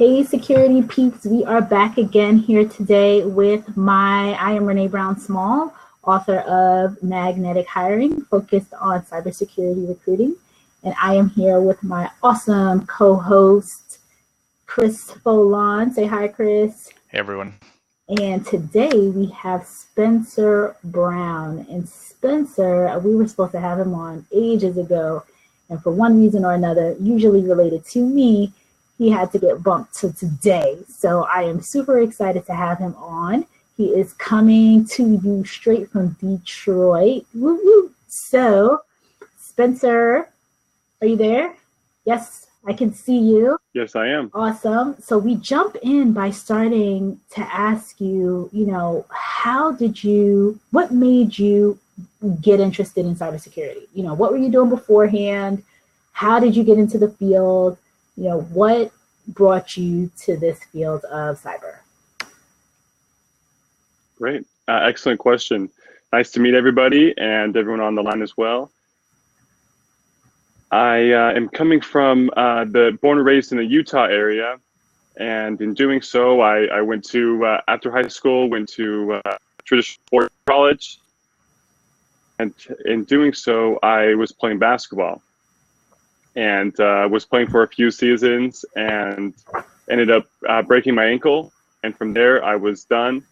Hey, security peeps, we are back again here today with I am Renee Brown Small, author of Magnetic Hiring, focused on cybersecurity recruiting. And I am here with my awesome co-host, Chris Foulon. Say hi, Chris. Hey, everyone. And today we have Spencer Brown. And Spencer, we were supposed to have him on ages ago. And for one reason or another, usually related to me, he had to get bumped to today. So I am super excited to have him on. He is coming to you straight from Detroit. Woo woo. So, Spencer, are you there? Yes, I can see you. Yes, I am. Awesome. So we jump in by starting to ask you, what made you get interested in cybersecurity? What were you doing beforehand? How did you get into the field? What brought you to this field of cyber? Great. Excellent question. Nice to meet everybody and everyone on the line as well. I am coming from born and raised in the Utah area. And in doing so, I went to, after high school, went to traditional sport college. And in doing so, I was playing basketball. And was playing for a few seasons and ended up breaking my ankle. And from there, I was done.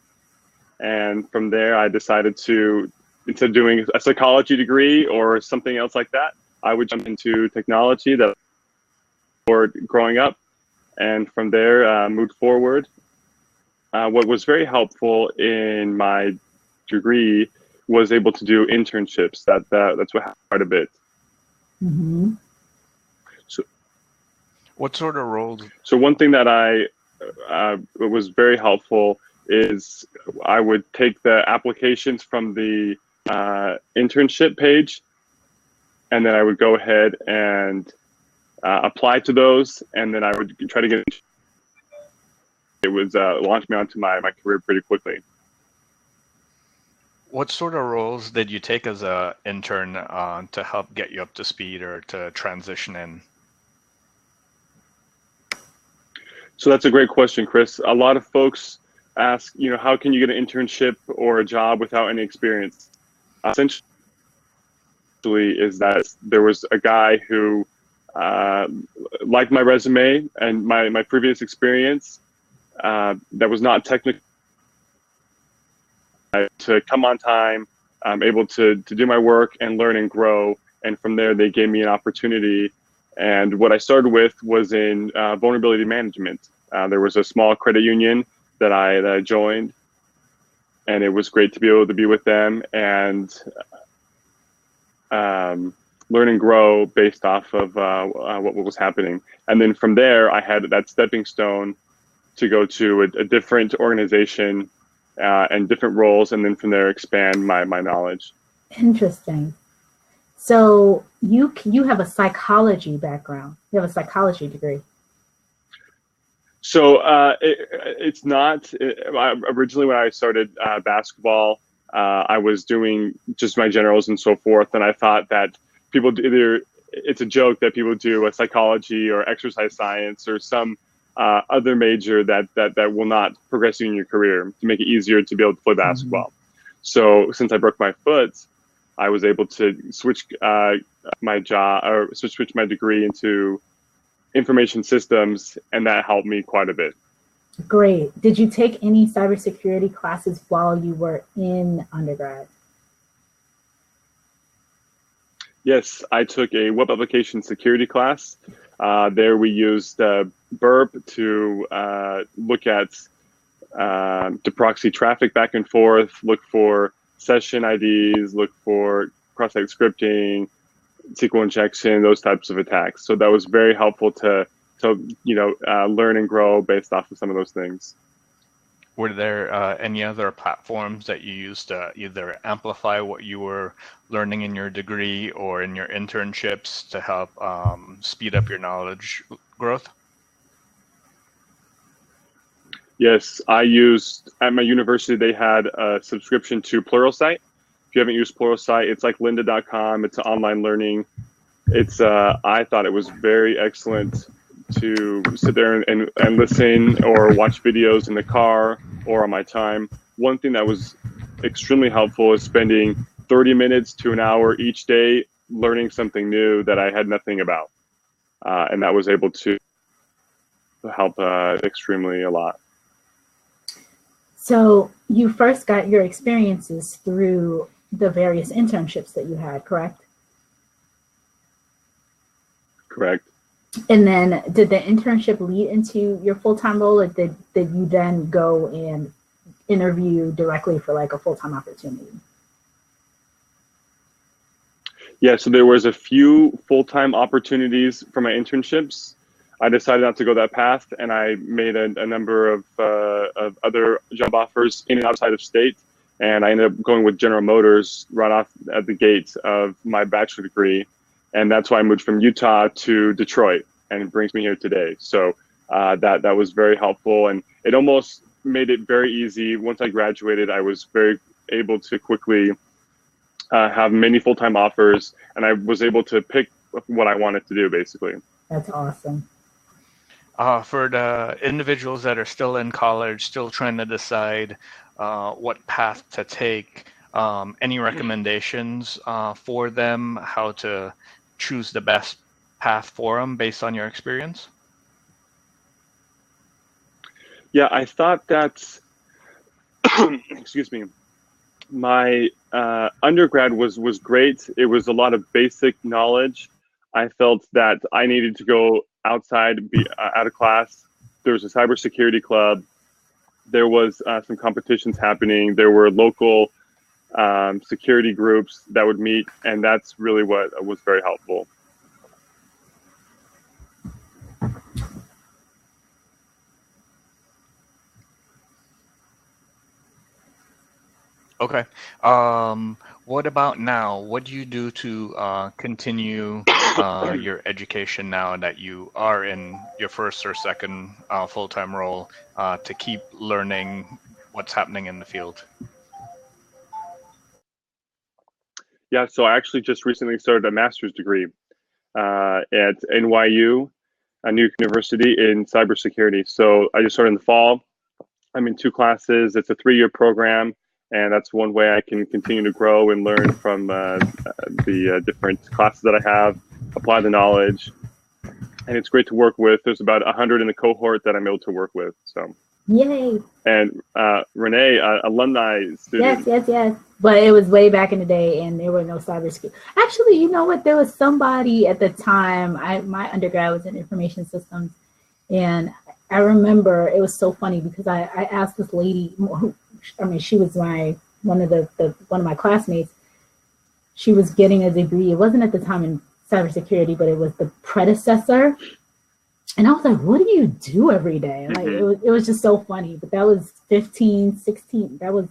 And from there, I decided to, instead of doing a psychology degree or something else like that, I would jump into technology that for growing up. And from there, moved forward. What was very helpful in my degree was able to do internships. That's what happened quite a bit. Mm-hmm. What sort of roles? So one thing that was very helpful is I would take the applications from the internship page, and then I would go ahead and apply to those, and then I would try to get. It was launched me onto my career pretty quickly. What sort of roles did you take as an intern to help get you up to speed or to transition in? So that's a great question, Chris. A lot of folks ask, how can you get an internship or a job without any experience? Essentially, is that there was a guy who liked my resume and my previous experience that was not technical, to come on time, able to do my work and learn and grow. And from there, they gave me an opportunity. And what I started with was in vulnerability management. There was a small credit union that I joined, and it was great to be able to be with them and learn and grow based off of what was happening. And then from there, I had that stepping stone to go to a different organization and different roles, and then from there expand my knowledge. Interesting. So you have a psychology background. You have a psychology degree. So it's not. Originally, when I started basketball, I was doing just my generals and so forth, and I thought that people it's a joke that people do a psychology or exercise science or some other major that will not progress you in your career to make it easier to be able to play basketball. Mm-hmm. So since I broke my foot, I was able to switch my job or switch my degree into information systems, and that helped me quite a bit. Great. Did you take any cybersecurity classes while you were in undergrad? Yes, I took a web application security class. There we used Burp to look at to proxy traffic back and forth, look for session IDs, look for cross-site scripting, SQL injection, those types of attacks. So that was very helpful to learn and grow based off of some of those things. Were there any other platforms that you used to either amplify what you were learning in your degree or in your internships to help speed up your knowledge growth? Yes, I used, at my university, they had a subscription to Pluralsight. If you haven't used Pluralsight, it's like lynda.com. It's online learning. It's I thought it was very excellent to sit there and listen or watch videos in the car or on my time. One thing that was extremely helpful is spending 30 minutes to an hour each day learning something new that I had nothing about. And that was able to help extremely a lot. So you first got your experiences through the various internships that you had, correct? Correct. And then did the internship lead into your full-time role, or did you then go and interview directly for like a full-time opportunity? Yeah, so there was a few full-time opportunities for my internships. I decided not to go that path, and I made a number of other job offers in and outside of state, and I ended up going with General Motors right off at the gate of my bachelor degree, and that's why I moved from Utah to Detroit, and it brings me here today. So that was very helpful, and it almost made it very easy. Once I graduated, I was very able to quickly have many full-time offers, and I was able to pick what I wanted to do, basically. That's awesome. For the individuals that are still in college, still trying to decide what path to take, any recommendations for them, how to choose the best path for them based on your experience? Yeah, I thought that, excuse me, my undergrad was great. It was a lot of basic knowledge. I felt that I needed to go outside, be out of class. There was a cybersecurity club. There was some competitions happening. There were local security groups that would meet, and that's really what was very helpful. Okay. What about now? What do you do to continue your education now that you are in your first or second full-time role to keep learning what's happening in the field? Yeah, so I actually just recently started a master's degree at NYU, New York University, in cybersecurity. So I just started in the fall. I'm in 2 classes. It's a 3-year program, and that's one way I can continue to grow and learn from the different classes that I have, apply the knowledge, and it's great to work with. There's about 100 in the cohort that I'm able to work with. So, yay! And Renee, alumni student. Yes. But it was way back in the day, and there were no cybersecurity. Actually, you know what? There was somebody at the time. My undergrad was in information systems, and I remember it was so funny because I asked this lady. She was one of my classmates. She was getting a degree. It wasn't at the time in cybersecurity, but it was the predecessor. And I was like, what do you do every day? Like, it was just so funny. But that was 15, 16. That was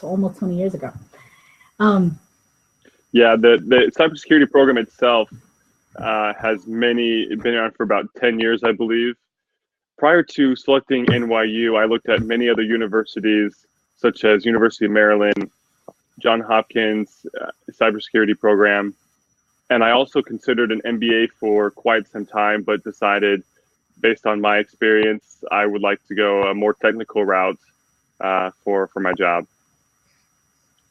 almost 20 years ago. Yeah, the cybersecurity program itself has been around for about 10 years, I believe. Prior to selecting NYU, I looked at many other universities, such as University of Maryland, Johns Hopkins cybersecurity program. And I also considered an MBA for quite some time, but decided, based on my experience, I would like to go a more technical route for my job.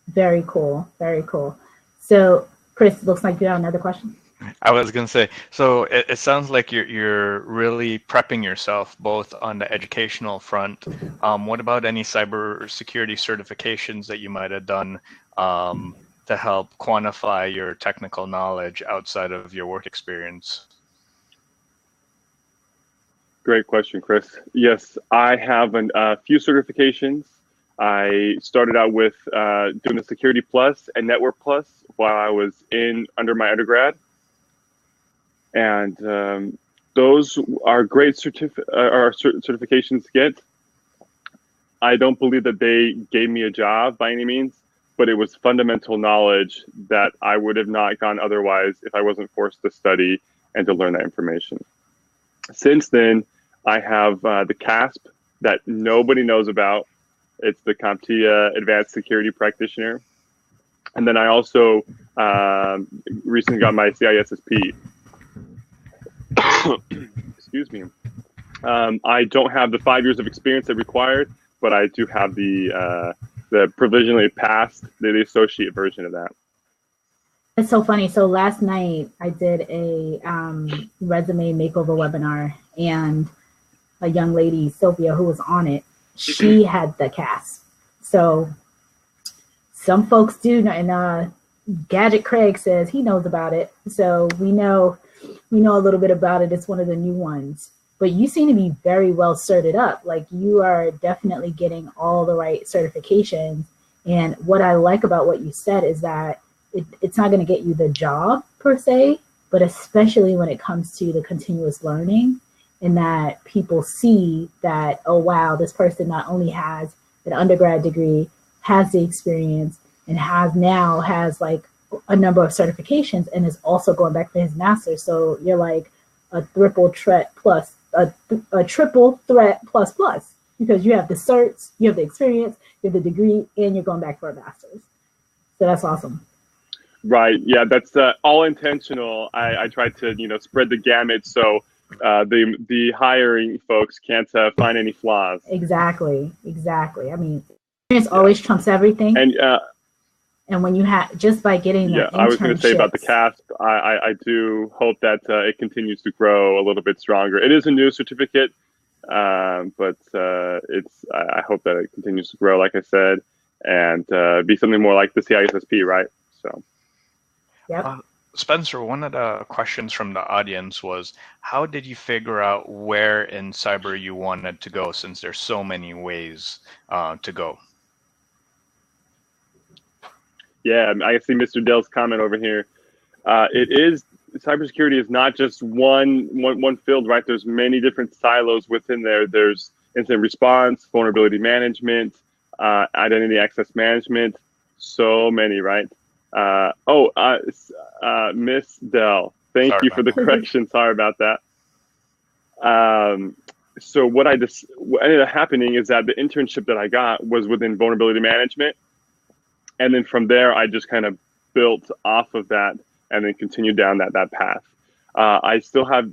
Very cool. Very cool. So, Chris, looks like you have another question. I was going to say, so it sounds like you're really prepping yourself both on the educational front. What about any cybersecurity certifications that you might have done to help quantify your technical knowledge outside of your work experience? Great question, Chris. Yes, I have a few certifications. I started out with doing the Security Plus and Network Plus while I was under my undergrad. And those are great certifications to get. I don't believe that they gave me a job by any means, but it was fundamental knowledge that I would have not gone otherwise if I wasn't forced to study and to learn that information. Since then, I have the CISSP that nobody knows about. It's the CompTIA Advanced Security Practitioner. And then I also recently got my CISSP. excuse me. I don't have the 5 years of experience that required, but I do have the provisionally passed, the associate version of that. It's so funny. So last night I did a resume makeover webinar, and a young lady, Sophia, who was on it, she had the CASSP. So some folks do know, and Gadget Craig says he knows about it. So we know a little bit about it. It's one of the new ones. But you seem to be very well certed up. Like, you are definitely getting all the right certifications. And what I like about what you said is that it's not going to get you the job per se, but especially when it comes to the continuous learning, and that people see that, oh, wow, this person not only has an undergrad degree, has the experience, and has like a number of certifications, and is also going back for his master's. So you're like a triple threat plus, because you have the certs, you have the experience, you have the degree, and you're going back for a master's. So that's awesome. Right. Yeah, that's all intentional. I tried to, spread the gamut so the hiring folks can't find any flaws. Exactly. I mean, experience always trumps everything. And when you have, just by getting the I was going to say about the CASP, I do hope that it continues to grow a little bit stronger. It is a new certificate, but I hope that it continues to grow, like I said, and be something more like the CISSP, right? So. Yep. Spencer, one of the questions from the audience was, how did you figure out where in cyber you wanted to go, since there's so many ways to go? Yeah, I see Mr. Dell's comment over here. Cybersecurity is not just one field, right? There's many different silos within there. There's incident response, vulnerability management, identity access management, so many, right? Miss Dell, thank you for the correction. Sorry about that. So what ended up happening is that the internship that I got was within vulnerability management. And then from there, I just kind of built off of that and then continued down that path. I still have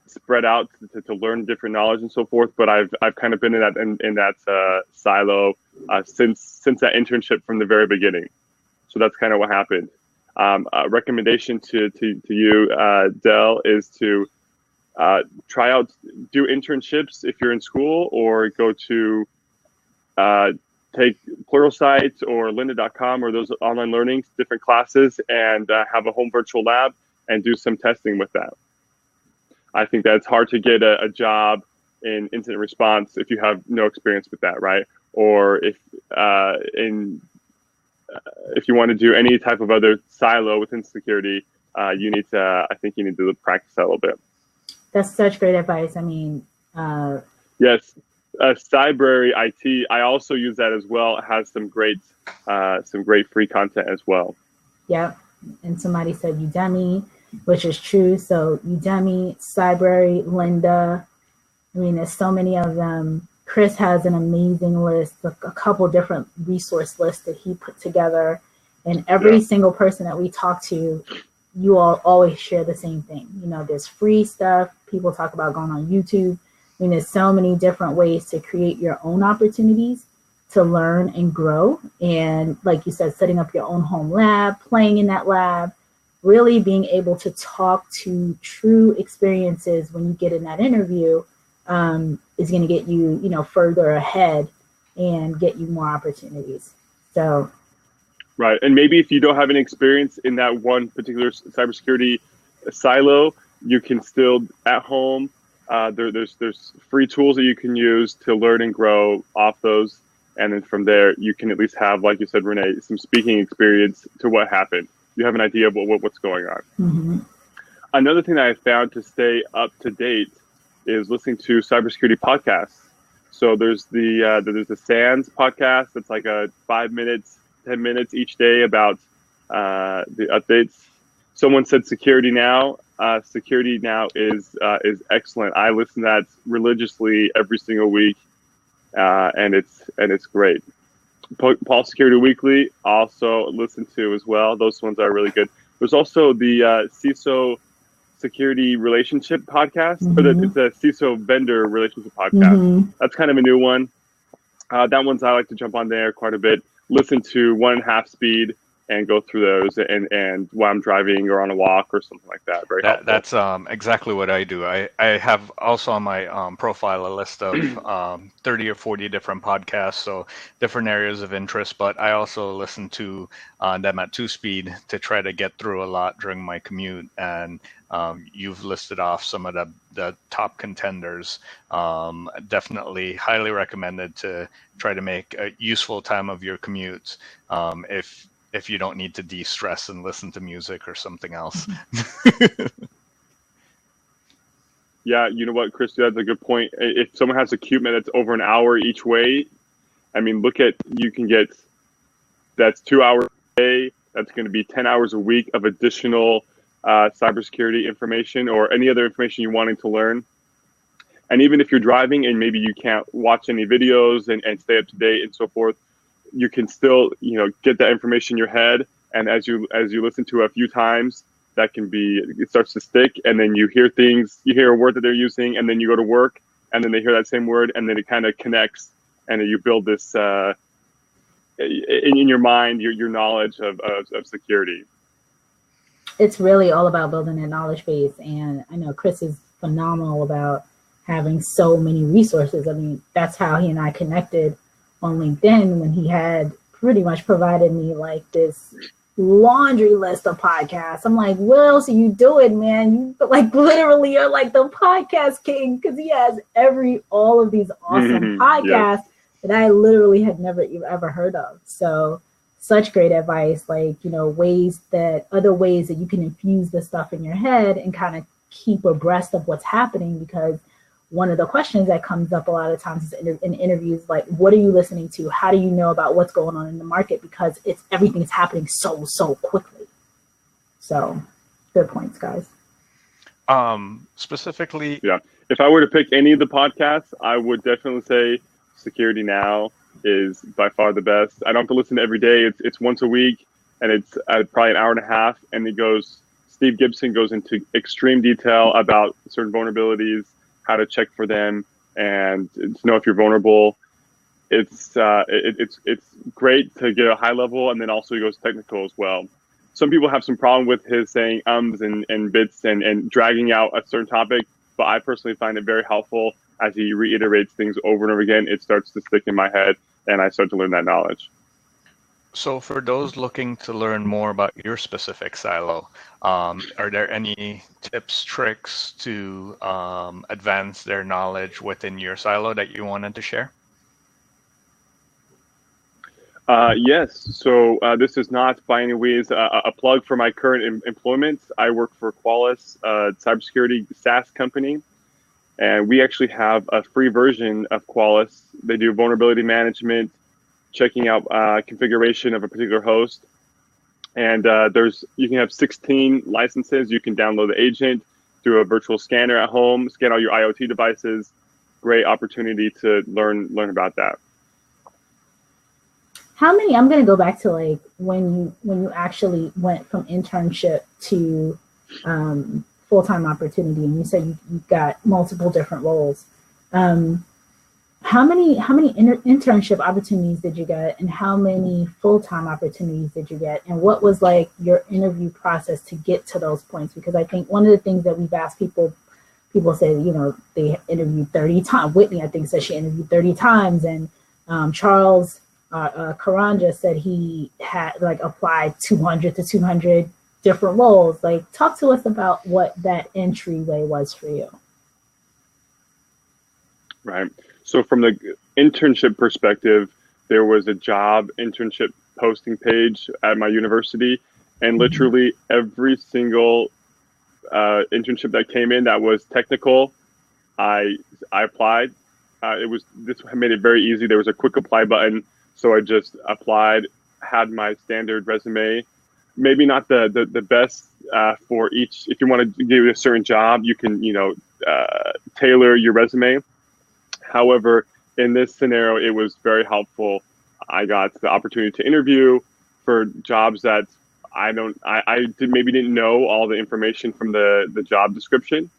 spread out to learn different knowledge and so forth, but I've kind of been in that silo since that internship from the very beginning. So that's kind of what happened. A recommendation to you, Dell, is to try out, do internships if you're in school, or go to take Pluralsight or lynda.com or those online learnings, different classes, and have a home virtual lab and do some testing with that. I think that it's hard to get a job in incident response if you have no experience with that, right? Or if you want to do any type of other silo within security, you need to practice that a little bit. That's such great advice. I mean, yes, Cybrary IT, I also use that as well. It has some great free content as well. Yeah, and somebody said Udemy, which is true. So Udemy, Cybrary, Lynda. I mean, there's so many of them. Chris has an amazing list, a couple different resource lists that he put together. And every single person that we talk to, you all always share the same thing. There's free stuff. People talk about going on YouTube. I mean, there's so many different ways to create your own opportunities to learn and grow. And like you said, setting up your own home lab, playing in that lab, really being able to talk to true experiences when you get in that interview is going to get you, further ahead and get you more opportunities. So. Right. And maybe if you don't have any experience in that one particular cybersecurity silo, you can still at home, there's free tools that you can use to learn and grow off those. And then from there, you can at least have, like you said, Renee, some speaking experience to what happened. You have an idea of what's going on. Mm-hmm. Another thing that I found to stay up to date is listening to cybersecurity podcasts. So there's the SANS podcast. That's like a 5 minutes, 10 minutes each day about the updates. Someone said Security Now. Security Now is excellent. I listen to that religiously every single week, and it's great. Paul Security Weekly also listen to as well. Those ones are really good. There's also the security relationship podcast, it's a CISO vendor relationship podcast. That's kind of a new one. That one's, I like to jump on there quite a bit, listen to 1.5 speed and go through those and while I'm driving or on a walk or something like that. Very helpful. That's exactly what I do. I have also on my profile a list of 30 or 40 different podcasts, so different areas of interest, but I also listen to them at 2 speed to try to get through a lot during my commute. And you've listed off some of the top contenders. Definitely highly recommended to try to make a useful time of your commute if you don't need to de-stress and listen to music or something else. Yeah, you know what, Chris, that's a good point. If someone has a commute that's over an hour each way, I mean, you can get, that's 2 hours a day. That's going to be 10 hours a week of additional cybersecurity information or any other information you're wanting to learn. And even if you're driving and maybe you can't watch any videos and stay up to date and so forth, you can still, get that information in your head. And as you listen to it a few times, it starts to stick. And then you hear a word that they're using, and then you go to work, and then they hear that same word, and then it kind of connects, and you build this in your mind, your knowledge of security. It's really all about building that knowledge base. And I know Chris is phenomenal about having so many resources. I mean, that's how he and I connected on LinkedIn, when he had pretty much provided me like this laundry list of podcasts. I'm like, what else are you doing, man? You like literally are like the podcast king, because he has all of these awesome podcasts that I literally had never ever heard of. So such great advice, like, other ways that you can infuse the stuff in your head and kind of keep abreast of what's happening. Because one of the questions that comes up a lot of times is in interviews, like, what are you listening to? How do you know about what's going on in the market? Because everything's happening so quickly. So good points, guys. Specifically. Yeah. If I were to pick any of the podcasts, I would definitely say Security Now is by far the best. I don't have to listen to every day. It's once a week, and it's probably an hour and a half. And Steve Gibson goes into extreme detail about certain vulnerabilities, how to check for them, and to know if you're vulnerable. It's great to get a high level, and then also he goes technical as well. Some people have some problem with his saying ums and bits and dragging out a certain topic, but I personally find it very helpful. As he reiterates things over and over again, it starts to stick in my head, and I start to learn that knowledge. So for those looking to learn more about your specific silo, are there any tips, tricks to advance their knowledge within your silo that you wanted to share? Yes. So this is not by any ways a plug for my current employment. I work for Qualys, cybersecurity SaaS company, and we actually have a free version of Qualys. They do vulnerability management, checking out configuration of a particular host. And you can have 16 licenses. You can download the agent, do a virtual scanner at home, scan all your IoT devices. Great opportunity to learn about that. How many, I'm going to go back to like when you actually went from internship to full-time opportunity, and you said you got multiple different roles. How many internship opportunities did you get, and how many full-time opportunities did you get, and what was like your interview process to get to those points? Because I think one of the things that we've asked people say, they interviewed 30 times. Whitney, I think, said she interviewed 30 times, and Charles Karanja said he had like applied 200 to 200 different roles. Like, talk to us about what that entryway was for you. Right. So from the internship perspective, there was a job internship posting page at my university, and literally every single internship that came in that was technical, I applied. This made it very easy. There was a quick apply button, so I just applied, had my standard resume. Maybe not the best for each. If you want to do a certain job, you can tailor your resume. However, in this scenario, it was very helpful. I got the opportunity to interview for jobs that maybe didn't know all the information from the job description,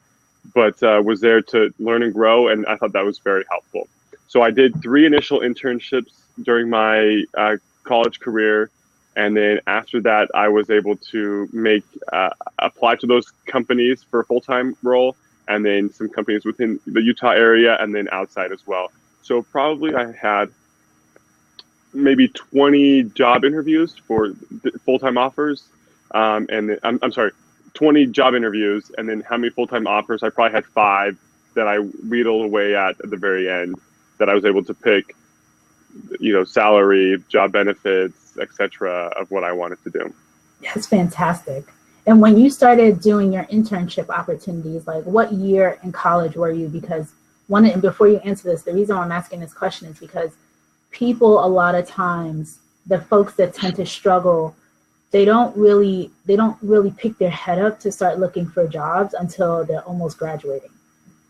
but was there to learn and grow, and I thought that was very helpful. So I did 3 initial internships during my college career, and then after that, I was able to apply to those companies for a full-time role, and then some companies within the Utah area, and then outside as well. So probably I had maybe 20 job interviews for full-time offers, and I'm sorry, 20 job interviews, and then how many full-time offers? I probably had 5 that I wheedled away at the very end that I was able to pick, salary, job benefits, etc., of what I wanted to do. That's fantastic. And when you started doing your internship opportunities, like what year in college were you? Because and before you answer this, the reason why I'm asking this question is because people, a lot of times, the folks that tend to struggle, they don't really pick their head up to start looking for jobs until they're almost graduating.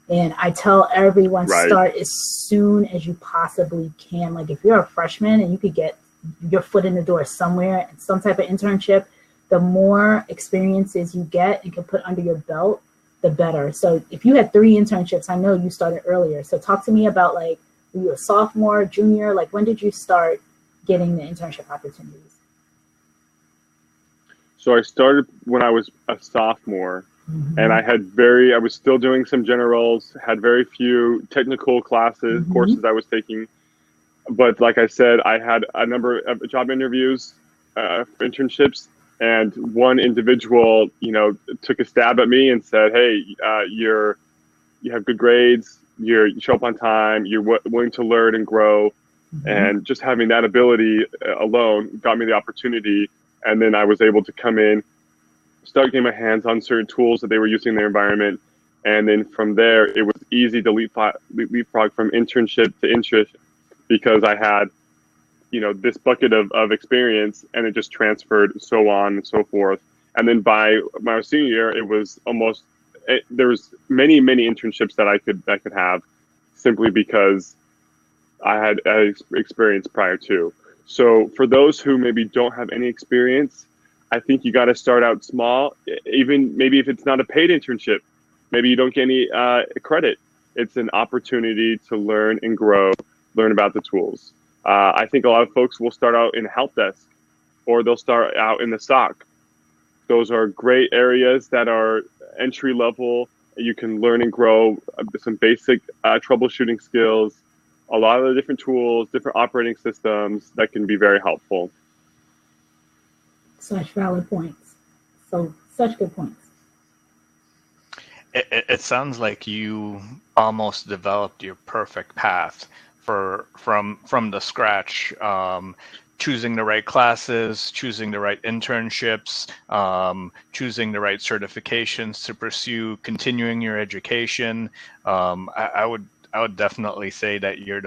And I tell everyone, start as soon as you possibly can. Like if you're a freshman and you could get your foot in the door somewhere and some type of internship, the more experiences you get and can put under your belt, the better. So if you had 3 internships, I know you started earlier. So talk to me about, like, were you a sophomore, junior? Like, when did you start getting the internship opportunities? So I started when I was a sophomore, and I was still doing some generals, had very few technical classes, courses I was taking. But like I said, I had a number of job interviews, internships, and one individual, took a stab at me and said, "Hey, you have good grades, you show up on time, you're willing to learn and grow." And just having that ability alone got me the opportunity. And then I was able to come in, start getting my hands on certain tools that they were using in their environment. And then from there, it was easy to leapfrog from internship to internship because I had, this bucket of experience, and it just transferred so on and so forth. And then by my senior year, it was there was many internships that I could have simply because I had experience prior to. So for those who maybe don't have any experience, I think you got to start out small. Even maybe if it's not a paid internship, maybe you don't get any credit. It's an opportunity to learn and grow, learn about the tools. I think a lot of folks will start out in a help desk, or they'll start out in the SOC. Those are great areas that are entry level. You can learn and grow some basic troubleshooting skills, a lot of the different tools, different operating systems that can be very helpful. Such valid points. So such good points. It sounds like you almost developed your perfect path from the scratch, choosing the right classes, choosing the right internships, choosing the right certifications to pursue, continuing your education. I would definitely say that you're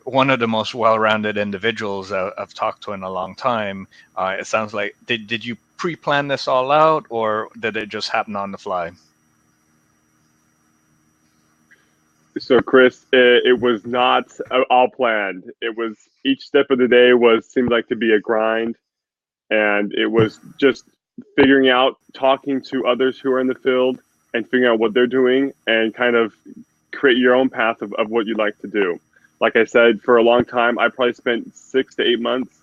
one of the most well-rounded individuals I've talked to in a long time. It sounds like, did you pre-plan this all out, or did it just happen on the fly? So Chris, it was not all planned. It was each step of the day seemed like to be a grind, and it was just figuring out, talking to others who are in the field and figuring out what they're doing and kind of create your own path of what you'd like to do. Like I said, for a long time, I probably spent 6 to 8 months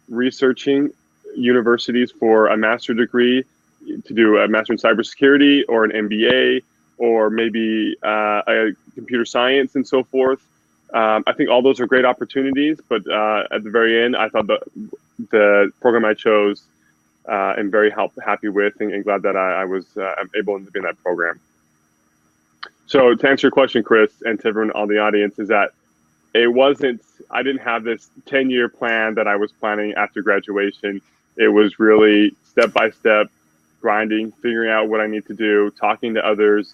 researching universities for a master's degree, to do a master in cybersecurity or an MBA, or maybe a computer science and so forth. I think all those are great opportunities, but at the very end, I thought the program I chose, I'm very happy with, and glad that I was able to be in that program. So to answer your question, Chris, and to everyone on the audience, is that I didn't have this 10-year plan that I was planning after graduation. It was really step-by-step, grinding, figuring out what I need to do, talking to others,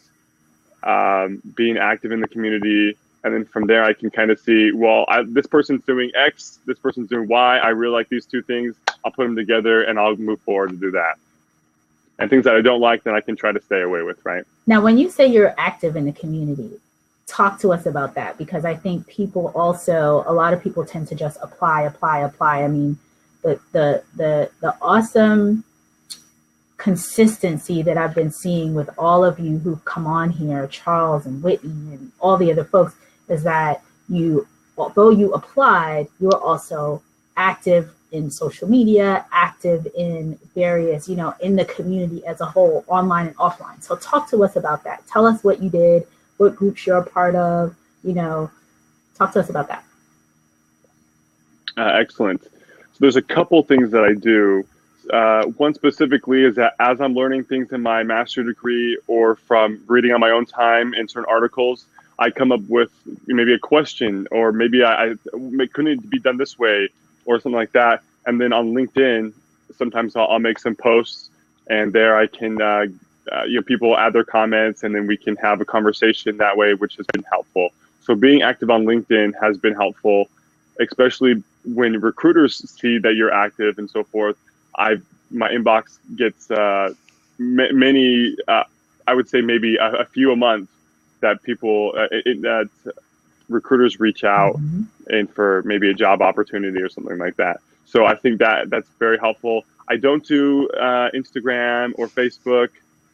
being active in the community. And then from there, I can kind of see, well, this person's doing X, this person's doing Y. I really like these two things. I'll put them together and I'll move forward to do that. And things that I don't like, then I can try to stay away with, right? Now, when you say you're active in the community, talk to us about that, because I think a lot of people tend to just apply. I mean, the awesome consistency that I've been seeing with all of you who've come on here, Charles and Whitney and all the other folks, is that you, although you applied, you're also active in social media, active in various, in the community as a whole, online and offline. So talk to us about that. Tell us what you did, what groups you're a part of, talk to us about that. Excellent. So there's a couple things that I do. One specifically is that as I'm learning things in my master's degree or from reading on my own time in certain articles, I come up with maybe a question, or maybe couldn't it be done this way, or something like that. And then on LinkedIn, sometimes I'll make some posts, and there I can, people add their comments, and then we can have a conversation that way, which has been helpful. So being active on LinkedIn has been helpful, especially when recruiters see that you're active and so forth. My inbox gets many, I would say maybe a few a month that people, that recruiters reach out and for maybe a job opportunity or something like that. So I think that's very helpful. I don't do Instagram or Facebook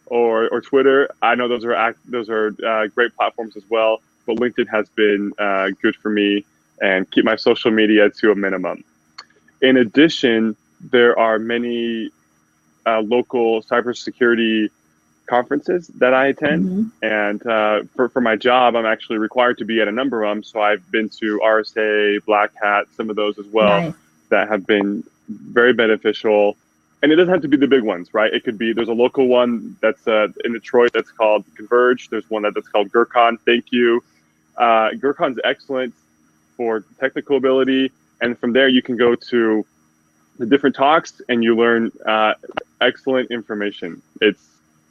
or Twitter. I know those are great platforms as well, but LinkedIn has been good for me and keep my social media to a minimum. In addition, there are many local cybersecurity conferences that I attend. And for my job, I'm actually required to be at a number of them. So I've been to RSA, Black Hat, some of those as well, that have been very beneficial. And it doesn't have to be the big ones, right? It could be, there's a local one that's in Detroit that's called Converge. There's one that's called GERCON. Thank you. GERCON's excellent for technical ability. And from there, you can go to the different talks and you learn excellent information. It's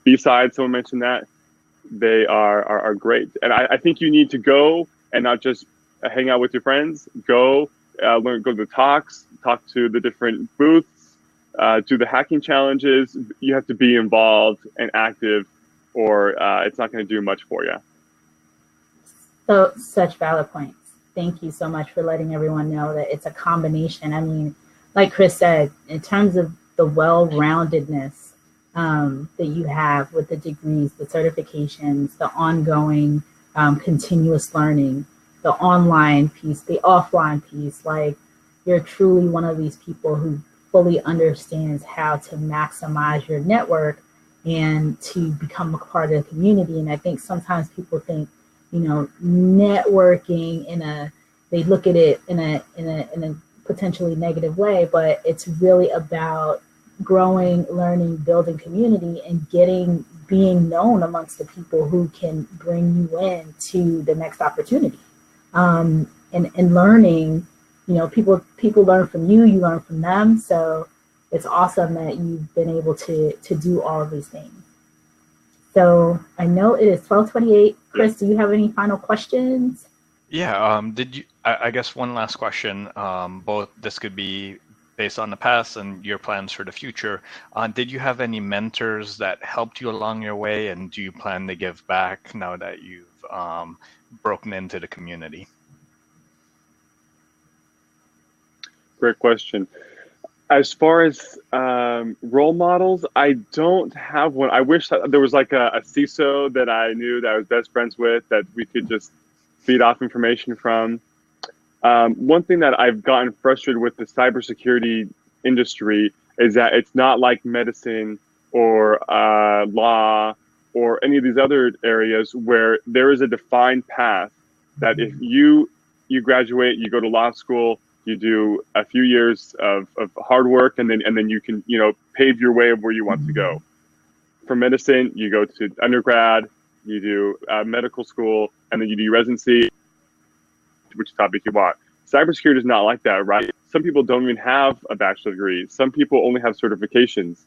B-Side, someone mentioned that. They are great. And I think you need to go and not just hang out with your friends. Go go to the talks, talk to the different booths, do the hacking challenges. You have to be involved and active, or it's not going to do much for you. So such valid points. Thank you so much for letting everyone know that it's a combination. I mean, like Chris said, in terms of the well-roundedness that you have with the degrees, the certifications, the ongoing continuous learning, the online piece, the offline piece, like you're truly one of these people who fully understands how to maximize your network and to become a part of the community. And I think sometimes people think, networking they look at it in a potentially negative way, but it's really about growing, learning, building community, and being known amongst the people who can bring you in to the next opportunity. And learning, people learn from you, you learn from them. So it's awesome that you've been able to do all of these things. So I know it is 12:28. Chris, do you have any final questions? Yeah, I guess one last question, both this could be based on the past and your plans for the future. Did you have any mentors that helped you along your way, and do you plan to give back now that you've broken into the community? Great question. As far as role models, I don't have one. I wish that there was like a CISO that I knew that I was best friends with that we could just feed off information from. One thing that I've gotten frustrated with the cybersecurity industry is that it's not like medicine or law or any of these other areas where there is a defined path that if you graduate, you go to law school, you do a few years of hard work, and then you can pave your way of where you want to go. For medicine, you go to undergrad, you do medical school, and then you do residency, which topic you want. Cybersecurity is not like that, right? Some people don't even have a bachelor's degree. Some people only have certifications.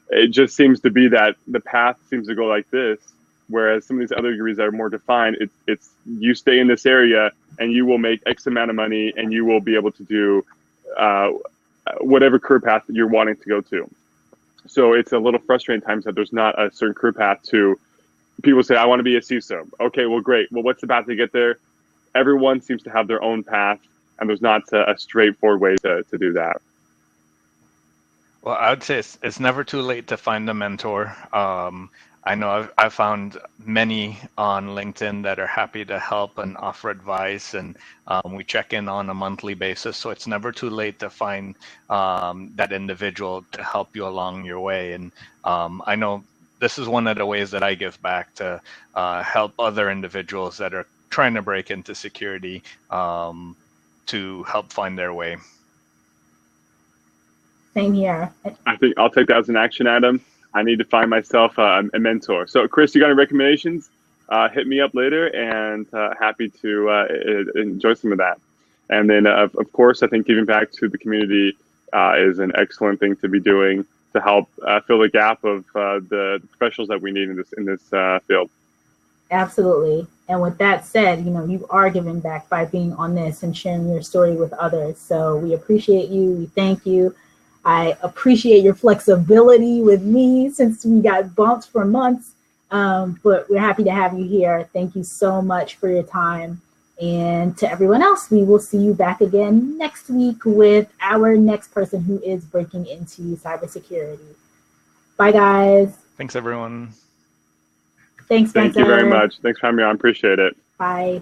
It just seems to be that the path seems to go like this, whereas some of these other degrees that are more defined, it's you stay in this area and you will make X amount of money and you will be able to do whatever career path that you're wanting to go to. So it's a little frustrating at times that there's not a certain career path to. People say, I want to be a CISO. Okay, well, great. Well, what's the path to get there? Everyone seems to have their own path, and there's not a straightforward way to do that. Well, I would say it's never too late to find a mentor. I know I've found many on LinkedIn that are happy to help and offer advice, and we check in on a monthly basis. So it's never too late to find that individual to help you along your way. And I know this is one of the ways that I give back to help other individuals that are trying to break into security to help find their way. Same here. I think I'll take that as an action item. I need to find myself a mentor. So, Chris, you got any recommendations? Hit me up later, and happy to enjoy some of that. And then, of course, I think giving back to the community is an excellent thing to be doing to help fill the gap of the professionals that we need in this field. Absolutely. And with that said, you are giving back by being on this and sharing your story with others. So we appreciate you. We thank you. I appreciate your flexibility with me since we got bumped for months, but we're happy to have you here. Thank you so much for your time. And to everyone else, we will see you back again next week with our next person who is breaking into cybersecurity. Bye, guys. Thanks, everyone. Thanks, Thank you very much. Thanks for having me on. Appreciate it. Bye.